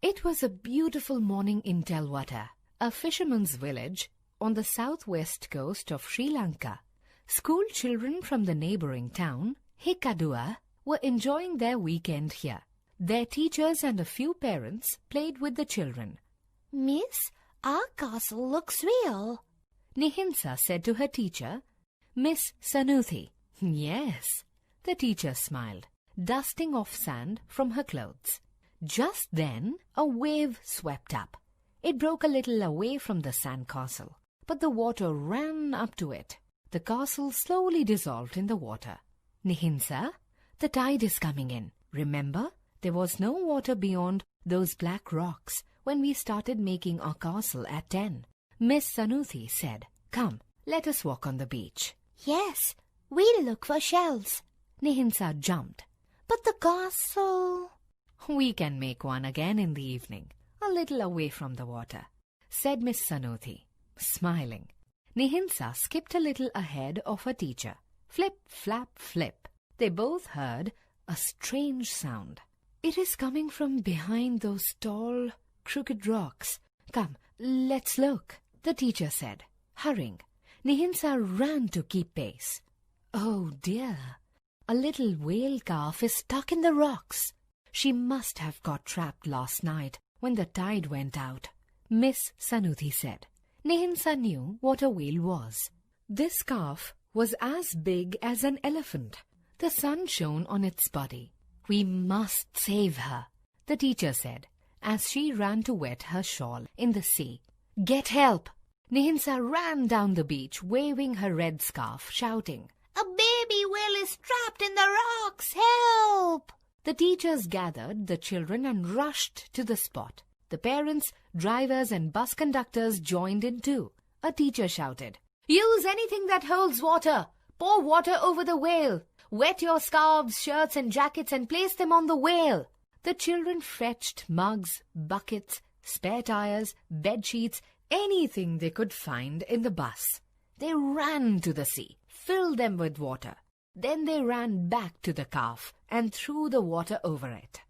It was a beautiful morning in Telwata, a fisherman's village on the southwest coast of Sri Lanka. School children from the neighboring town, Hikkaduwa, were enjoying their weekend here. Their teachers and a few parents played with the children. "Miss, our castle looks real," Nihinsa said to her teacher, Miss Sanuthi. "Yes," the teacher smiled, dusting off sand from her clothes. Just then, a wave swept up. It broke a little away from the sandcastle, but the water ran up to it. The castle slowly dissolved in the water. "Nihinsa, the tide is coming in. Remember, there was no water beyond those black rocks when we started making our castle at 10. Miss Sanuthi said, "Come, let us walk on the beach." "Yes, we'll look for shells." Nihinsa jumped. "But the castle—" "We can make one again in the evening, a little away from the water," said Miss Sanuthi, smiling. Nihinsa skipped a little ahead of her teacher. Flip, flap, flip. They both heard a strange sound. "It is coming from behind those tall, crooked rocks. Come, let's look," the teacher said, hurrying. Nihinsa ran to keep pace. Oh dear, a little whale calf is stuck in the rocks. She must have got trapped last night when the tide went out, Miss Sanuthi said. Nihinsa knew what a whale was. This calf was as big as an elephant. The sun shone on its body. "We must save her," the teacher said, as she ran to wet her shawl in the sea. "Get help!" Nihinsa ran down the beach, waving her red scarf, shouting, "A baby whale is trapped in the rocks! Help!" The teachers gathered the children and rushed to the spot. The parents, drivers and bus conductors joined in too. A teacher shouted, "Use anything that holds water. Pour water over the whale. Wet your scarves, shirts and jackets and place them on the whale." The children fetched mugs, buckets, spare tires, bed sheets, anything they could find in the bus. They ran to the sea, filled them with water. Then they ran back to the calf and threw the water over it.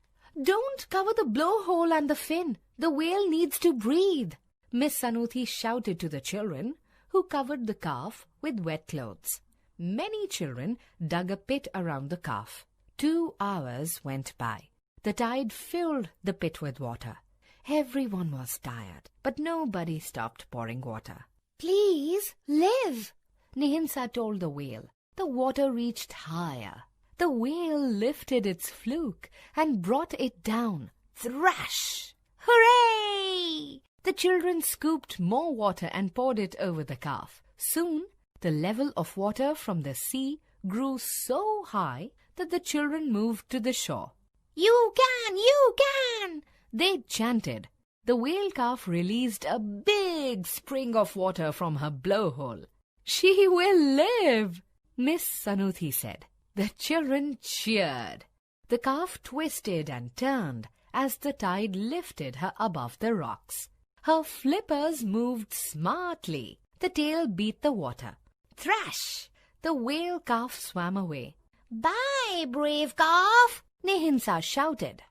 "Don't cover the blowhole and the fin. The whale needs to breathe," Miss Sanuthi shouted to the children, who covered the calf with wet clothes. Many children dug a pit around the calf. 2 hours went by. The tide filled the pit with water. Everyone was tired, but nobody stopped pouring water. "Please, live," Nihinsa told the whale. The water reached higher. The whale lifted its fluke and brought it down. Thrash! Hooray! The children scooped more water and poured it over the calf. Soon, the level of water from the sea grew so high that the children moved to the shore. You can! They chanted. The whale calf released a big spring of water from her blowhole. "She will live," Miss Sanuthi said. The children cheered. The calf twisted and turned as the tide lifted her above the rocks. Her flippers moved smartly. The tail beat the water. Thrash! The whale calf swam away. "Bye, brave calf," Nihinsa shouted.